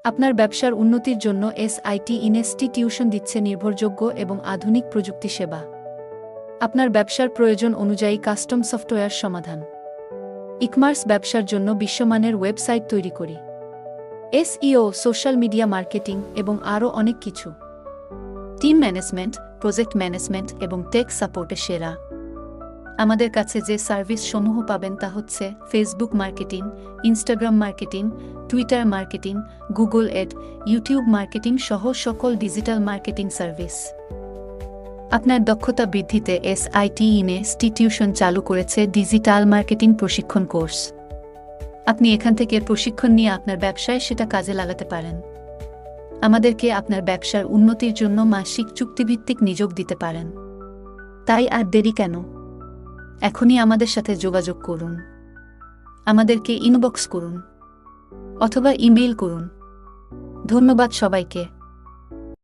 আপনার ব্যবসার উন্নতির জন্য এসআইটি ইনস্টিটিউশন দিচ্ছে নির্ভরযোগ্য এবং আধুনিক প্রযুক্তি সেবা। আপনার ব্যবসার প্রয়োজন অনুযায়ী কাস্টম সফটওয়্যার সমাধান। ইকমার্স ব্যবসার জন্য বিশ্বমানের ওয়েবসাইট তৈরি করি। এসইও, সোশ্যাল মিডিয়া মার্কেটিং এবং আরও অনেক কিছু। টিম ম্যানেজমেন্ট, প্রজেক্ট ম্যানেজমেন্ট এবং টেক সাপোর্টে সেরা। আমাদের কাছে যে সার্ভিস সমূহ পাবেন তা হচ্ছে Facebook marketing, Instagram marketing, Twitter marketing, Google ad, YouTube marketing সহ সকল ডিজিটাল মার্কেটিং সার্ভিস। আপনার দক্ষতা বৃদ্ধিতে এসআইটি ইনস্টিটিউশন চালু করেছে ডিজিটাল মার্কেটিং প্রশিক্ষণ কোর্স। আপনি এখান থেকে প্রশিক্ষণ নিয়ে আপনার ব্যবসায় সেটা কাজে লাগাতে পারেন। আমাদেরকে আপনার ব্যবসার উন্নতির জন্য মাসিক চুক্তিভিত্তিক নিয়োগ দিতে পারেন। তাই আর দেরি কেন? এখনই আমাদের সাথে যোগাযোগ করুন। আমাদেরকে ইনবক্স করুন অথবা ইমেইল করুন। ধন্যবাদ সবাইকে।